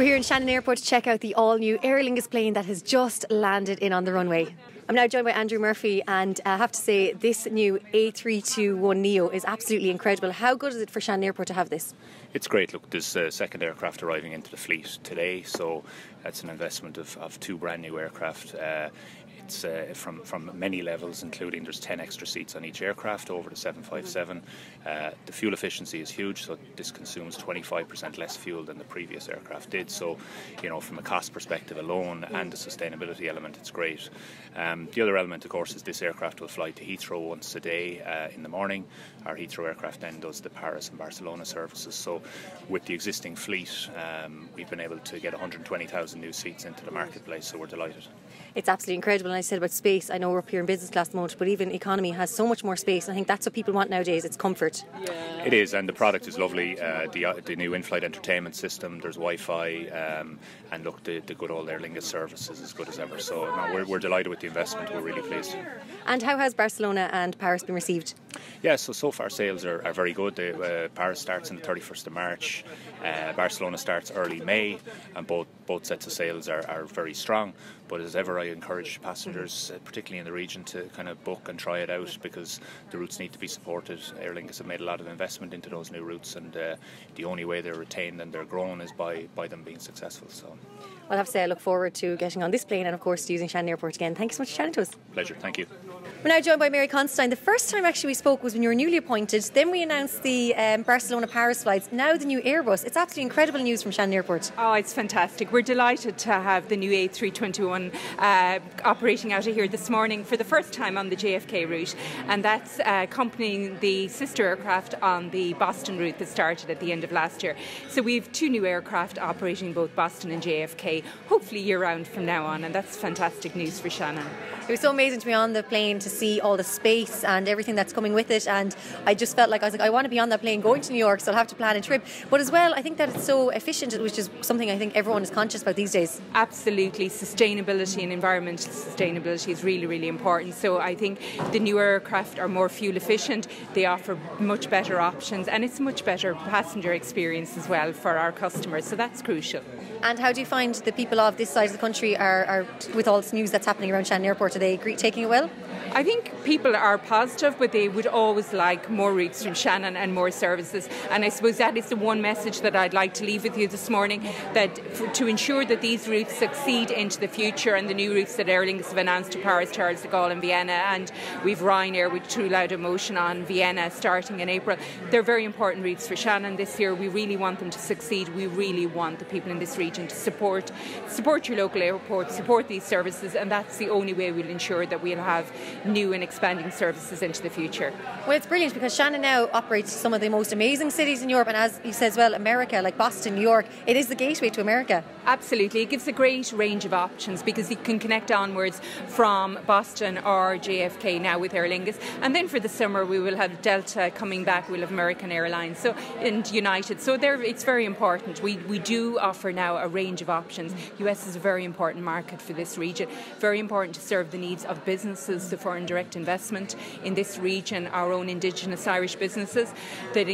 We're here in Shannon Airport to check out the all-new Aer Lingus plane that has just landed in on the runway. I'm now joined by Andrew Murphy, and I have to say this new A321neo is absolutely incredible. How good is it for Shannon Airport to have this? It's great. Look, there's a second aircraft arriving into the fleet today, so that's an investment of two brand new aircraft. It's from many levels, including there's 10 extra seats on each aircraft over the 757. The fuel efficiency is huge, so this consumes 25% less fuel than the previous aircraft did. So, from a cost perspective alone and the sustainability element, it's great. The other element, of course, is this aircraft will fly to Heathrow once a day in the morning. Our Heathrow aircraft then does the Paris and Barcelona services. So, with the existing fleet, we've been able to get 120,000 new seats into the marketplace. So we're delighted. It's absolutely incredible. And I said about space, I know we're up here in business class at the moment, but even economy has so much more space. I think that's what people want nowadays. It's comfort. Yeah. It is, and the product is lovely. The new in-flight entertainment system, there's Wi-Fi, and look, the good old Aer Lingus service is as good as ever. So no, we're delighted with the investment. We're really pleased. And how has Barcelona and Paris been received? Yeah, so far sales are very good. Paris starts on the 31st of March, Barcelona starts early May, and both sets of sales are very strong. But as ever, I encourage passengers, particularly in the region, to kind of book and try it out, because the routes need to be supported. Aer Lingus have made a lot of investment into those new routes, and the only way they're retained and they're grown is by them being successful. So, well, I have to say I look forward to getting on this plane and, of course, to using Shannon Airport again. Thank you so much for chatting to us. Pleasure, thank you. We're now joined by Mary Considine. The first time actually we spoke was when you were newly appointed. Then we announced the Barcelona-Paris flights. Now the new Airbus. It's absolutely incredible news from Shannon Airport. Oh, it's fantastic. We're delighted to have the new A321 operating out of here this morning for the first time on the JFK route. And that's accompanying the sister aircraft on the Boston route that started at the end of last year. So we have two new aircraft operating both Boston and JFK, hopefully year-round from now on. And that's fantastic news for Shannon. It was so amazing to be on the plane to see all the space and everything that's coming with it, and I just felt like I want to be on that plane going to New York, so I'll have to plan a trip. But as well, I think that it's so efficient, which is something I think everyone is conscious about these days. Absolutely. Sustainability and environmental sustainability is really, really important. So I think the new aircraft are more fuel efficient, they offer much better options, and it's a much better passenger experience as well for our customers, so that's crucial. And how do you find the people of this side of the country are with all this news that's happening around Shannon Airport? Are they taking it well? I think people are positive, but they would always like more routes from Shannon and more services. And I suppose that is the one message that I'd like to leave with you this morning, that to ensure that these routes succeed into the future, and the new routes that Aer Lingus have announced to Paris, Charles de Gaulle and Vienna, and we've Ryanair with True Laudamotion on Vienna starting in April. They're very important routes for Shannon this year. We really want them to succeed. We really want the people in this region to support your local airport, support these services, and that's the only way we'll ensure that we'll have new and expanding services into the future. Well, it's brilliant because Shannon now operates some of the most amazing cities in Europe, and as you said as well, America, like Boston, New York. It is the gateway to America. Absolutely. It gives a great range of options because you can connect onwards from Boston or JFK now with Aer Lingus, and then for the summer we will have Delta coming back, we'll have American Airlines and United. So it's very important. We do offer now a range of options. US is a very important market for this region, very important to serve the needs of businesses, the foreign direct investment in this region, our own Indigenous Irish businesses that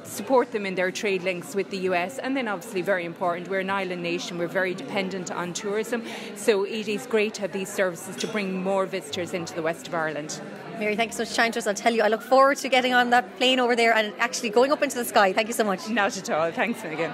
support them in their trade links with the US. And then obviously very important, we're an island nation, we're very dependent on tourism, so it is great to have these services to bring more visitors into the west of Ireland. Mary, thank you so much for chatting to us. I'll tell you, I look forward to getting on that plane over there and actually going up into the sky. Thank you so much. Not at all. Thanks, Meghann.